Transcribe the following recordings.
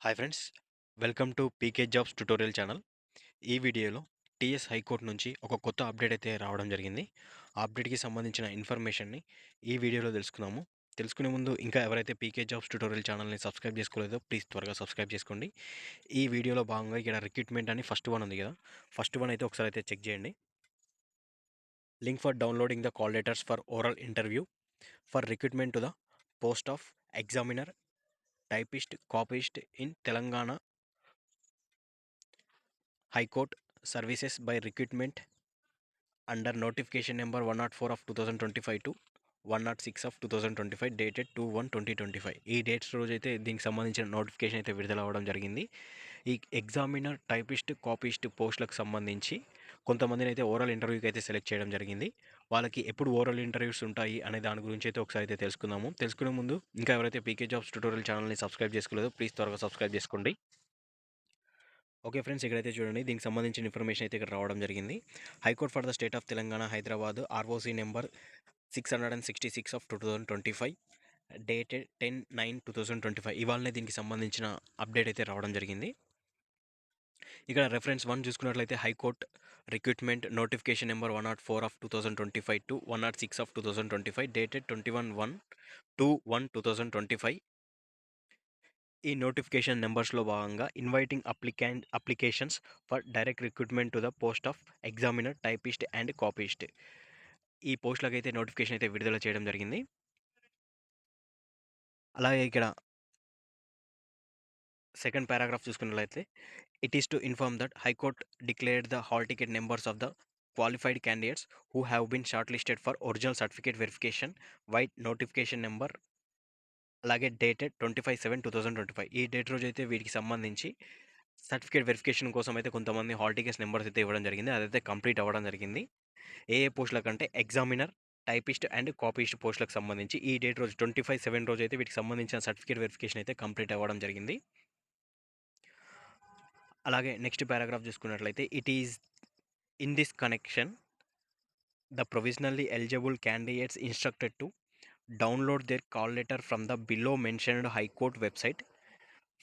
Hi friends, welcome to PK jobs tutorial channel. ఈ వీడియోలో TS high court నుంచి ఒక కొత్త అప్డేట్ అయితే రావడం జరిగింది. ఆ అప్డేట్‌కి సంబంధించిన ఇన్ఫర్మేషన్‌ని ఈ వీడియోలో తెలుసుకుందాము. తెలుసుకునే ముందు ఇంకా ఎవరైతే పీకే జాబ్స్ ట్యుటోరియల్ ఛానల్‌ని సబ్స్క్రైబ్ చేసుకోలేదో ప్లీజ్ త్వరగా సబ్స్క్రైబ్ చేసుకోండి. ఈ వీడియోలో భాగంగా ఇక్కడ రిక్రూట్మెంట్ అని ఫస్ట్ వన్ ఉంది కదా! ఫస్ట్ వన్ అయితే ఒకసారి అయితే చెక్ చేయండి. Link for downloading the call letters for oral interview for recruitment to the post of examiner, typist, copyist in Telangana high court services by recruitment under notification number 104 of 2025 to 106 of 2025 dated 2/1/2025. ఈ dates రోజైతే దీనికి సంబంధించిన notification అయితే విడుదల అవ్వడం జరిగింది. ఈ examiner, typist, copyist పోస్టులకు సంబంధించి కొంతమందిని అయితే ఓరల్ ఇంటర్వ్యూకి అయితే సెలెక్ట్ చేయడం జరిగింది. వాళ్ళకి ఎప్పుడు ఓరల్ ఇంటర్వ్యూస్ ఉంటాయి అనే దాని గురించి అయితే ఒకసారి అయితే తెలుసుకుందాము. తెలుసుకునే ముందు ఇంకా ఎవరైతే పీకే జాబ్స్ ట్యుటోరియల్ ఛానల్ని సబ్స్క్రైబ్ చేసుకోలేదో ప్లీజ్ త్వరగా సబ్స్క్రైబ్ చేసుకోండి. ఓకే ఫ్రెండ్స్, ఇక్కడైతే చూడండి దీనికి సంబంధించిన ఇన్ఫర్మేషన్ అయితే ఇక్కడ రావడం జరిగింది. High court for the state of Telangana Hyderabad ROC number 666 of 2025 dated 10/9/2025 ఇవాళనే దీనికి సంబంధించిన అప్డేట్ అయితే రావడం జరిగింది. ఇక్కడ రెఫరెన్స్ 1 చూసుకున్నట్లయితే high court recruitment notification number 104 of 2025 to 106 of 2025 dated 21/1/2025. ఈ నోటిఫికేషన్ నెంబర్స్లో భాగంగా inviting applications for direct recruitment to the post of examiner, typist and copyist. ఈ పోస్టులకు అయితే నోటిఫికేషన్ అయితే విడుదల చేయడం జరిగింది. అలాగే ఇక్కడ సెకండ్ పారాగ్రాఫ్ చూసుకున్నట్లయితే it is to inform that high court declared the hall ticket numbers of the qualified candidates who have been short listed for original certificate verification vide notification number అలాగే డేటెడ్ 25/7/2025. ఈ date రోజు అయితే వీటికి సంబంధించి certificate verification కోసం అయితే కొంతమంది hall tickets numbers అయితే ఇవ్వడం జరిగింది. అదైతే కంప్లీట్ అవ్వడం జరిగింది. ఏ పోస్టులకంటే ఎగ్జామినర్, టైపిస్ట్ అండ్ కాపీస్ట్ పోస్టులకు సంబంధించి ఈ డేట్ రోజు 25/7 రోజు అయితే వీటికి సంబంధించిన సర్టిఫికేట్ వెరిఫికేషన్ అయితే కంప్లీట్ అవ్వడం జరిగింది. అలాగే నెక్స్ట్ పారాగ్రాఫ్ చూసుకున్నట్లయితే it is in this connection the provisionally eligible candidates instructed to download their call letter from the below mentioned high court website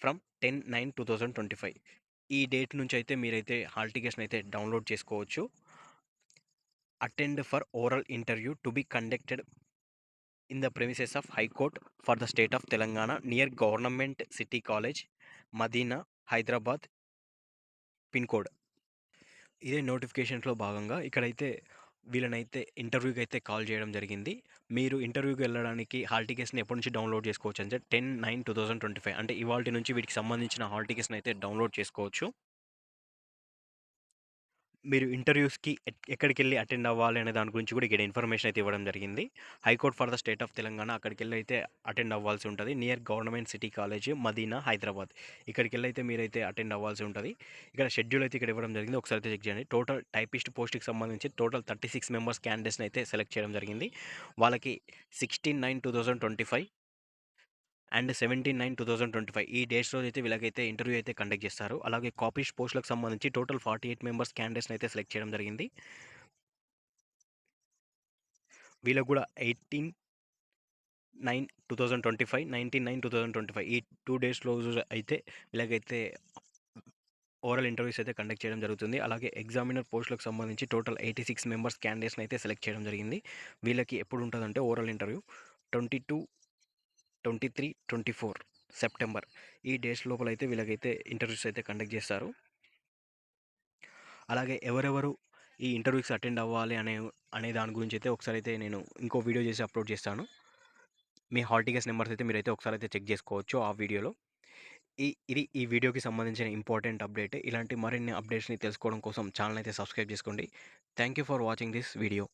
from 10/9/2025. ఈ డేట్ నుంచి అయితే మీరైతే హాల్ టికెట్స్ని అయితే డౌన్లోడ్ చేసుకోవచ్చు. Attend for oral interview to be conducted in the premises of high court for the state of Telangana near government city college, Madina, Hyderabad pin code. ఇదే నోటిఫికేషన్స్లో భాగంగా ఇక్కడైతే వీళ్ళనైతే ఇంటర్వ్యూకి అయితే కాల్ చేయడం జరిగింది. మీరు ఇంటర్వ్యూకి వెళ్ళడానికి హాల్ టికెట్స్ని ఎప్పటి నుంచి డౌన్లోడ్ చేసుకోవచ్చు అంటే 10/9/2025 అంటే ఇవాల్టి నుంచి వీటికి సంబంధించిన హాల్ టికెట్స్ని అయితే డౌన్లోడ్ చేసుకోవచ్చు. మీరు ఇంటర్వ్యూస్‌కి ఎక్కడికెళ్ళి అటెండ్ అవ్వాలి అనే దాని గురించి కూడా ఇక్కడ ఇన్ఫర్మేషన్ అయితే ఇవ్వడం జరిగింది. High court for the state of Telangana అక్కడికెళ్ళి అయితే అటెండ్ అవ్వాల్సి ఉంటది. Near government city college, Madina, Hyderabad. ఇక్కడికెళ్ళి అయితే మీరైతే అటెండ్ అవ్వాల్సి ఉంటది. ఇక్కడ షెడ్యూల్ అయితే ఇక్కడ ఇవ్వడం జరిగింది. ఒకసారి అయితే చెక్ చేయండి. టోటల్ టైపిస్ట్ పోస్ట్‌కి సంబంధించి టోటల్ 36 మెంబర్స్ క్యాండిడేట్స్‌ని అయితే సెలెక్ట్ చేయడం జరిగింది. వాళ్ళకి 16/9/2025 అండ్ 17/9/2025 ఈ డేట్స్ రోజైతే వీళ్ళకైతే ఇంటర్వ్యూ అయితే కండక్ట్ చేస్తారు. అలాగే కాపీస్ట్ పోస్టులకు సంబంధించి టోటల్ 48 మెంబర్స్ క్యాండిడేట్స్‌ని అయితే సెలెక్ట్ చేయడం జరిగింది. వీళ్ళకి కూడా 18/9/2025, 19/9/2025 ఈ 2 డేస్ రోజు అయితే వీళ్ళకైతే ఓరల్ ఇంటర్వ్యూస్ అయితే కండక్ట్ చేయడం జరుగుతుంది. అలాగే ఎగ్జామినర్ పోస్టులకు సంబంధించి టోటల్ 86 మెంబర్స్ క్యాండిడేట్స్‌ని అయితే సెలెక్ట్ చేయడం జరిగింది. వీళ్ళకి ఎప్పుడు ఉంటదంటే ఓరల్ ఇంటర్వ్యూ 22, 23, 24 సెప్టెంబర్ ఈ డేస్ లోపలైతే వీళ్ళకైతే ఇంటర్వ్యూస్ అయితే కండక్ట్ చేస్తారు. అలాగే ఎవరెవరు ఈ ఇంటర్వ్యూస్ అటెండ్ అవ్వాలి అనే దాని గురించి అయితే ఒకసారి అయితే నేను ఇంకో వీడియో చేసి అప్లోడ్ చేస్తాను. మీ హాల్ టికెట్స్ నెంబర్స్ అయితే మీరైతే ఒకసారి అయితే చెక్ చేసుకోవచ్చు ఆ వీడియోలో. ఇది ఈ వీడియోకి సంబంధించిన ఇంపార్టెంట్ అప్డేట్. ఇలాంటి మరిన్ని అప్డేట్స్‌ని తెలుసుకోవడం కోసం ఛానల్ అయితే సబ్స్క్రైబ్ చేసుకోండి. Thank you for watching this video.